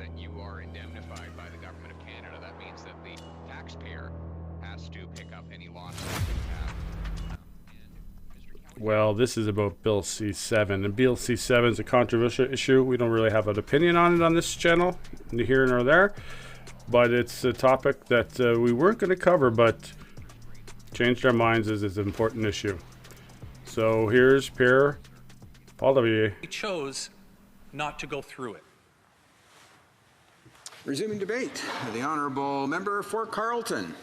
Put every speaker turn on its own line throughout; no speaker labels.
that you are indemnified by the Government of Canada. That means that the taxpayer has to pick up any losses that you have.
Well, this is about Bill C-7, and Bill C-7 is a controversial issue. We don't really have an opinion on it on this channel, neither here nor there, but it's a topic that we weren't going to cover, but changed our minds as it's an important issue. So here's Pierre, Poilievre.
We chose not to go through it.
Resuming debate, the honourable member for Carleton.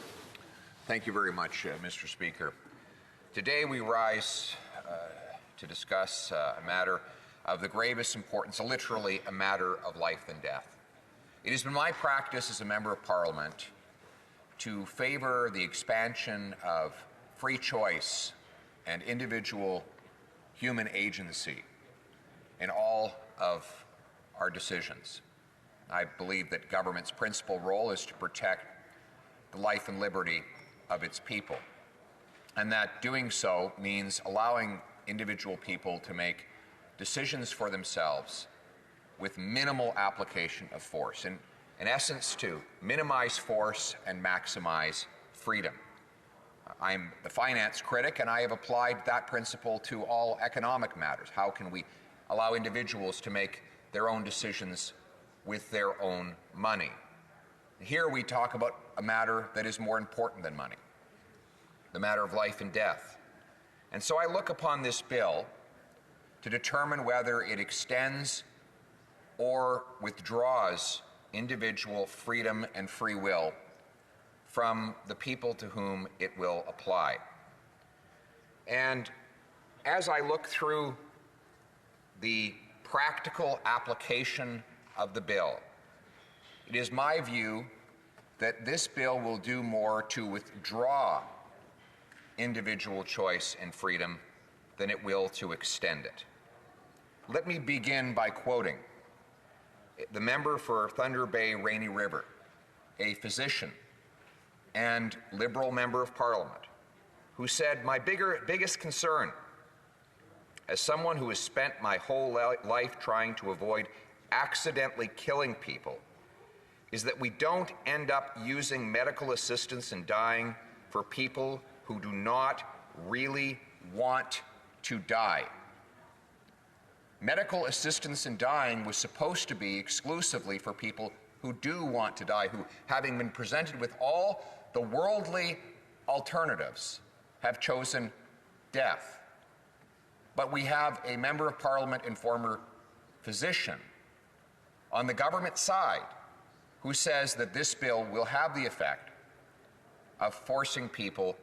Thank you very much, Mr. Speaker. Today we rise to discuss a matter of the gravest importance, literally a matter of life and death. It has been my practice as a member of Parliament to favour the expansion of free choice and individual human agency in all of our decisions. I believe that government's principal role is to protect the life and liberty of its people, and that doing so means allowing individual people to make decisions for themselves with minimal application of force, in essence to minimize force and maximize freedom. I'm the finance critic, and I have applied that principle to all economic matters. How can we allow individuals to make their own decisions with their own money? Here we talk about a matter that is more important than money, the matter of life and death. And so I look upon this bill to determine whether it extends or withdraws individual freedom and free will from the people to whom it will apply. And as I look through the practical application of the bill, it is my view that this bill will do more to withdraw individual choice and freedom than it will to extend it. Let me begin by quoting the member for Thunder Bay Rainy River, a physician and Liberal member of Parliament, who said, "My biggest concern as someone who has spent my whole life trying to avoid accidentally killing people is that we don't end up using medical assistance in dying for people who do not really want to die." Medical assistance in dying was supposed to be exclusively for people who do want to die, who, having been presented with all the worldly alternatives, have chosen death. But we have a member of Parliament and former physician on the government side who says that this bill will have the effect of forcing people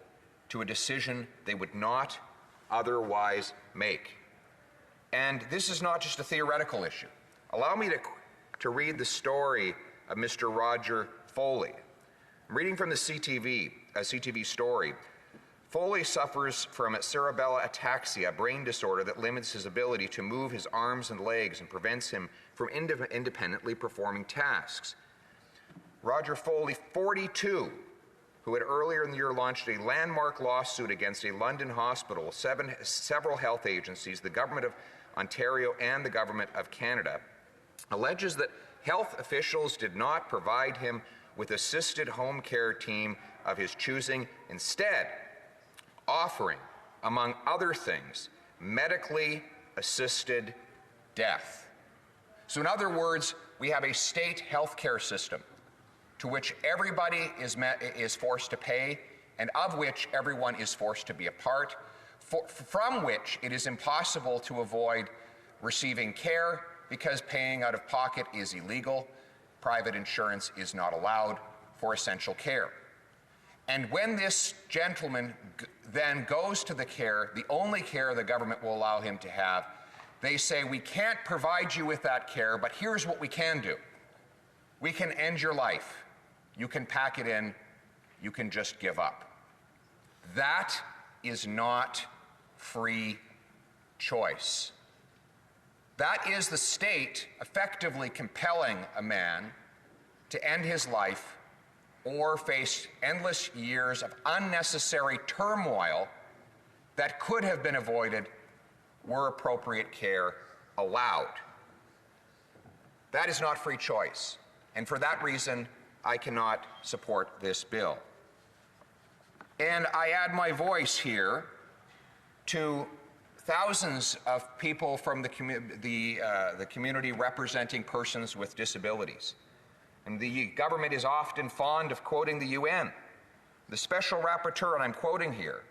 to a decision they would not otherwise make. And this is not just a theoretical issue. Allow me to read the story of Mr. Roger Foley. I'm reading from the CTV story. Foley suffers from cerebellar ataxia, a brain disorder that limits his ability to move his arms and legs and prevents him from independently performing tasks. Roger Foley, 42, who had earlier in the year launched a landmark lawsuit against a London hospital, several health agencies, the Government of Ontario and the Government of Canada, alleges that health officials did not provide him with assisted home care team of his choosing, instead offering, among other things, medically assisted death. So in other words, we have a state health care system to which everybody is forced to pay, and of which everyone is forced to be a part, from which it is impossible to avoid receiving care because paying out of pocket is illegal. Private insurance is not allowed for essential care. And when this gentleman then goes to the care, the only care the government will allow him to have, they say, "We can't provide you with that care, but here's what we can do. We can end your life. You can pack it in. You can just give up." That is not free choice. That is the state effectively compelling a man to end his life or face endless years of unnecessary turmoil that could have been avoided were appropriate care allowed. That is not free choice. And for that reason, I cannot support this bill. And I add my voice here to thousands of people from the community representing persons with disabilities. And the government is often fond of quoting the UN. The Special Rapporteur, and I'm quoting here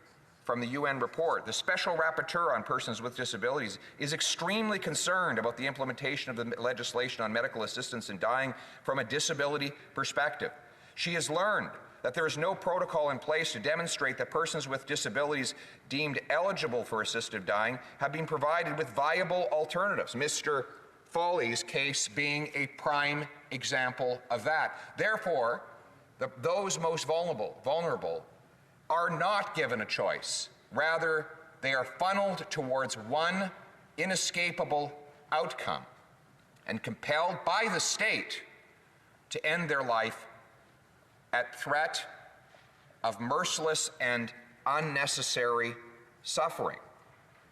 from the UN report, the Special Rapporteur on Persons with Disabilities is extremely concerned about the implementation of the legislation on medical assistance in dying from a disability perspective. She has learned that there is no protocol in place to demonstrate that persons with disabilities deemed eligible for assisted dying have been provided with viable alternatives. Mr. Foley's case being a prime example of that. Therefore, those most vulnerable are not given a choice. Rather, they are funneled towards one inescapable outcome and compelled by the state to end their life at threat of merciless and unnecessary suffering,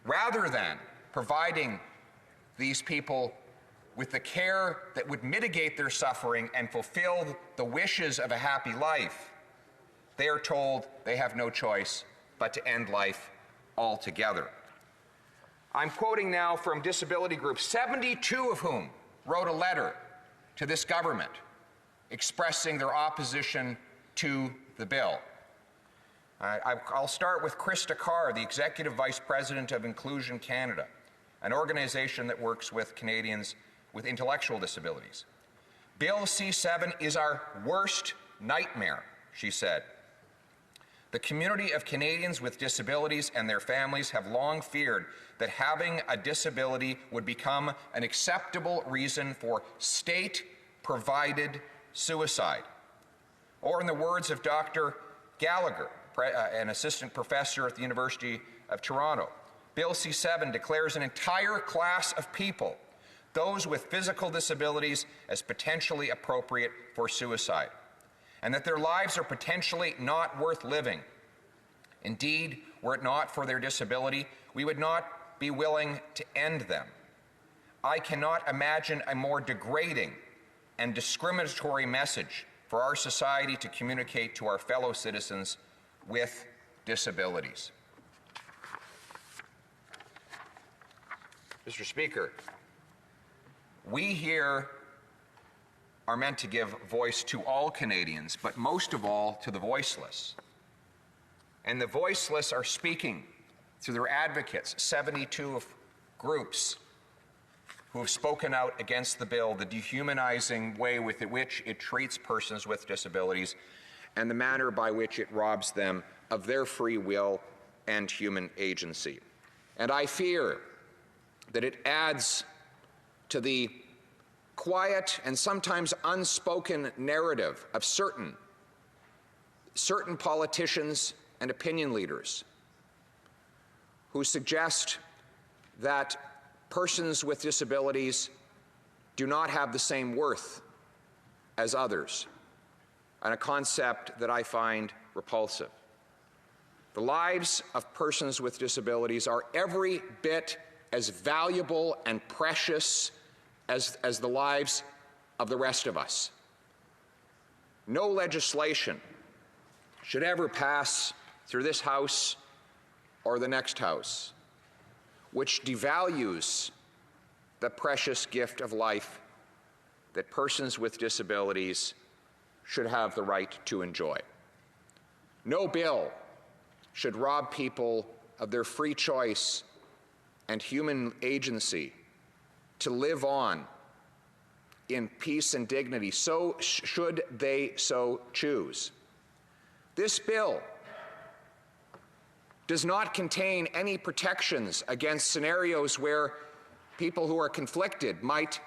rather than providing these people with the care that would mitigate their suffering and fulfill the wishes of a happy life. They are told they have no choice but to end life altogether. I'm quoting now from disability groups, 72 of whom wrote a letter to this government expressing their opposition to the bill. I'll start with Krista Carr, the Executive Vice President of Inclusion Canada, an organization that works with Canadians with intellectual disabilities. Bill C-7 is our worst nightmare, she said. The community of Canadians with disabilities and their families have long feared that having a disability would become an acceptable reason for state-provided suicide. Or in the words of Dr. Gallagher, an assistant professor at the University of Toronto, Bill C-7 declares an entire class of people, those with physical disabilities, as potentially appropriate for suicide, and that their lives are potentially not worth living. Indeed, were it not for their disability, we would not be willing to end them. I cannot imagine a more degrading and discriminatory message for our society to communicate to our fellow citizens with disabilities. Mr. Speaker, we here are meant to give voice to all Canadians, but most of all to the voiceless. And the voiceless are speaking through their advocates, 72 groups who have spoken out against the bill, the dehumanizing way with which it treats persons with disabilities, and the manner by which it robs them of their free will and human agency. And I fear that it adds to the quiet and sometimes unspoken narrative of certain politicians and opinion leaders who suggest that persons with disabilities do not have the same worth as others, and a concept that I find repulsive. The lives of persons with disabilities are every bit as valuable and precious as the lives of the rest of us. No legislation should ever pass through this House or the next House which devalues the precious gift of life that persons with disabilities should have the right to enjoy. No bill should rob people of their free choice and human agency to live on in peace and dignity, so should they so choose. This bill does not contain any protections against scenarios where people who are conflicted might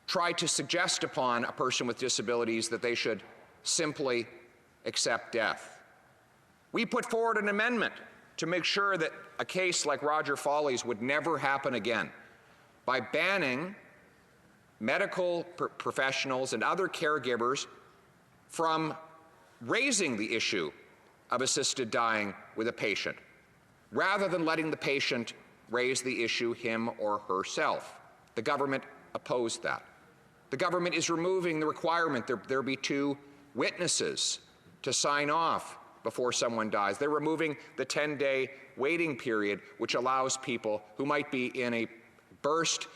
try to suggest upon a person with disabilities that they should simply accept death. We put forward an amendment to make sure that a case like Roger Foley's would never happen again by banning medical professionals and other caregivers from raising the issue of assisted dying with a patient, rather than letting the patient raise the issue him or herself. The government opposed that. The government is removing the requirement there be 2 witnesses to sign off before someone dies. They're removing the 10-day waiting period, which allows people who might be in a burst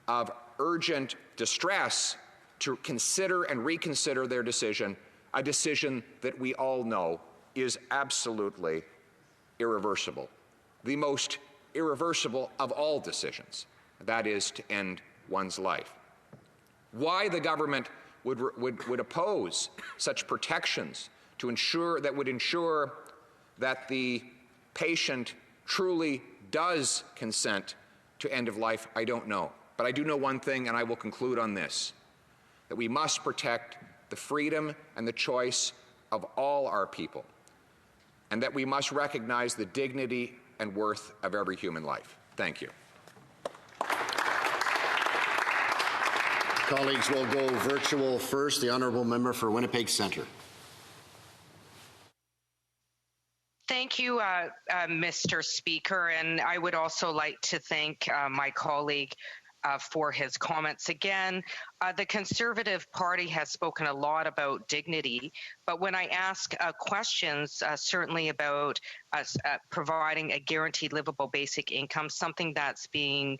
of urgent distress to consider and reconsider their decision, a decision that we all know is absolutely irreversible. The most irreversible of all decisions, that is to end one's life. Why the government would oppose such protections to ensure that the patient truly does consent to end of life, I don't know. But I do know one thing, and I will conclude on this, that we must protect the freedom and the choice of all our people, and that we must recognize the dignity and worth of every human life. Thank you.
Colleagues, will go virtual first. The honourable member for Winnipeg Centre.
Thank you, Mr. Speaker, and I would also like to thank my colleague for his comments. Again, the Conservative Party has spoken a lot about dignity, but when I ask questions, certainly about providing a guaranteed livable basic income, something that's being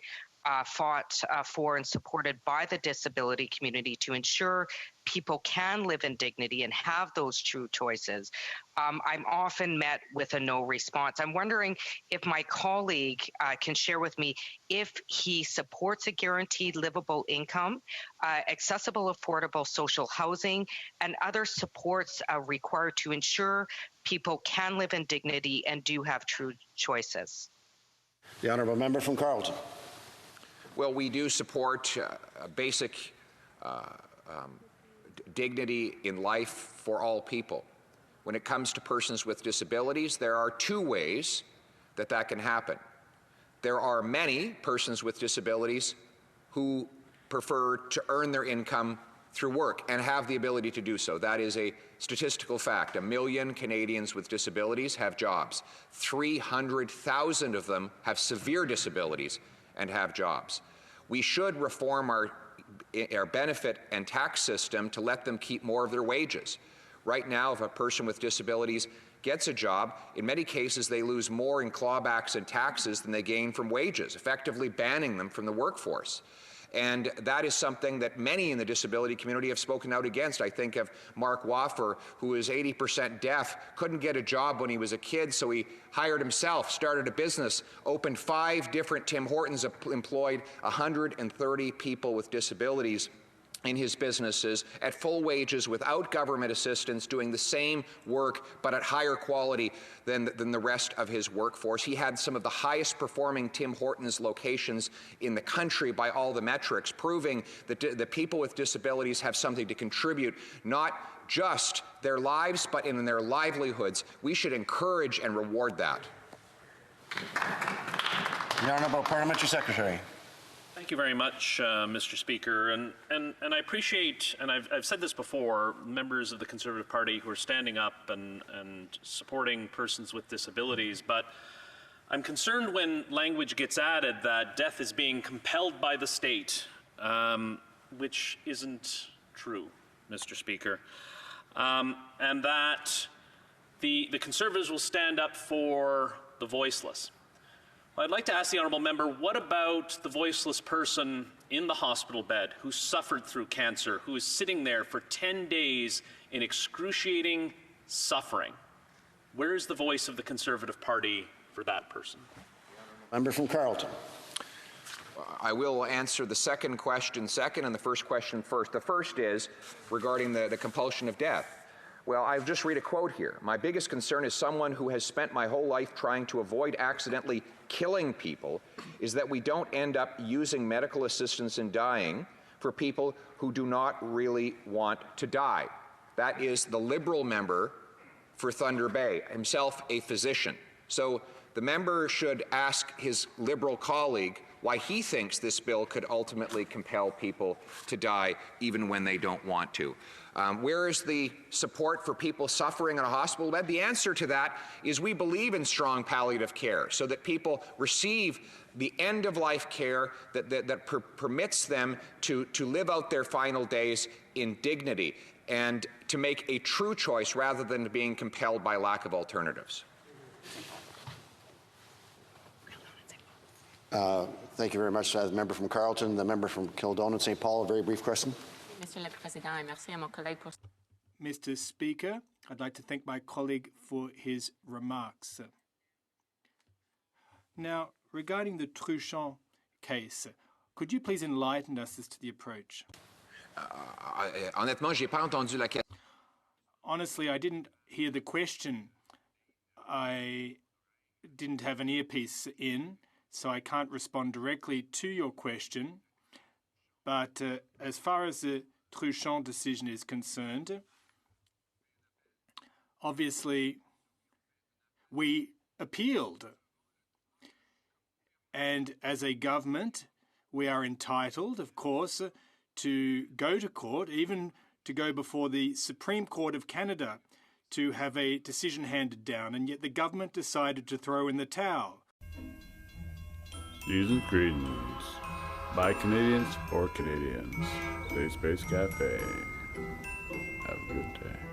fought for and supported by the disability community to ensure people can live in dignity and have those true choices, I'm often met with a no response. I'm wondering if my colleague can share with me if he supports a guaranteed livable income, accessible, affordable social housing, and other supports required to ensure people can live in dignity and do have true choices.
The honourable member from Carleton.
Well, we do support basic dignity in life for all people. When it comes to persons with disabilities, there are 2 ways that can happen. There are many persons with disabilities who prefer to earn their income through work and have the ability to do so. That is a statistical fact. 1 million Canadians with disabilities have jobs. 300,000 of them have severe disabilities and have jobs. We should reform our benefit and tax system to let them keep more of their wages. Right now, if a person with disabilities gets a job, in many cases they lose more in clawbacks and taxes than they gain from wages, effectively banning them from the workforce. And that is something that many in the disability community have spoken out against. I think of Mark Waffer, who is 80% deaf, couldn't get a job when he was a kid, so he hired himself, started a business, opened 5 different Tim Hortons, employed 130 people with disabilities in his businesses at full wages without government assistance, doing the same work but at higher quality than the rest of his workforce. He had some of the highest performing Tim Hortons locations in the country by all the metrics, proving that the people with disabilities have something to contribute, not just their lives but in their livelihoods. We should encourage and reward that.
The Honourable Parliamentary Secretary.
Thank you very much, Mr. Speaker, and I appreciate, and I've said this before, members of the Conservative Party who are standing up and supporting persons with disabilities, but I'm concerned when language gets added that death is being compelled by the state, which isn't true, Mr. Speaker, and that the Conservatives will stand up for the voiceless. Well, I'd like to ask the honourable member, what about the voiceless person in the hospital bed who suffered through cancer, who is sitting there for 10 days in excruciating suffering? Where is the voice of the Conservative Party for that person?
Member from Carleton.
I will answer the second question second and the first question first. The first is regarding the compulsion of death. Well, I'll just read a quote here. My biggest concern as someone who has spent my whole life trying to avoid accidentally killing people is that we don't end up using medical assistance in dying for people who do not really want to die. That is the Liberal member for Thunder Bay, himself a physician. So the member should ask his Liberal colleague why he thinks this bill could ultimately compel people to die even when they don't want to. Where is the support for people suffering in a hospital bed? The answer to that is we believe in strong palliative care so that people receive the end-of-life care that permits them to live out their final days in dignity and to make a true choice rather than being compelled by lack of alternatives.
Thank you very much. The member from Carleton, the member from Kildonan, St. Paul, a very brief question.
Mr. Speaker, I'd like to thank my colleague for his remarks. Now, regarding the Truchon case, could you please enlighten us as to the approach?
Honnêtement, j'ai pas entendu la question.
Honestly, I didn't hear the question. I didn't have an earpiece in, so I can't respond directly to your question. But as far as the Truchon decision is concerned, obviously we appealed. And as a government, we are entitled, of course, to go to court, even to go before the Supreme Court of Canada to have a decision handed down. And yet the government decided to throw in the towel.
Season's greetings. By Canadians for Canadians. Safespace Cafe. Have a good day.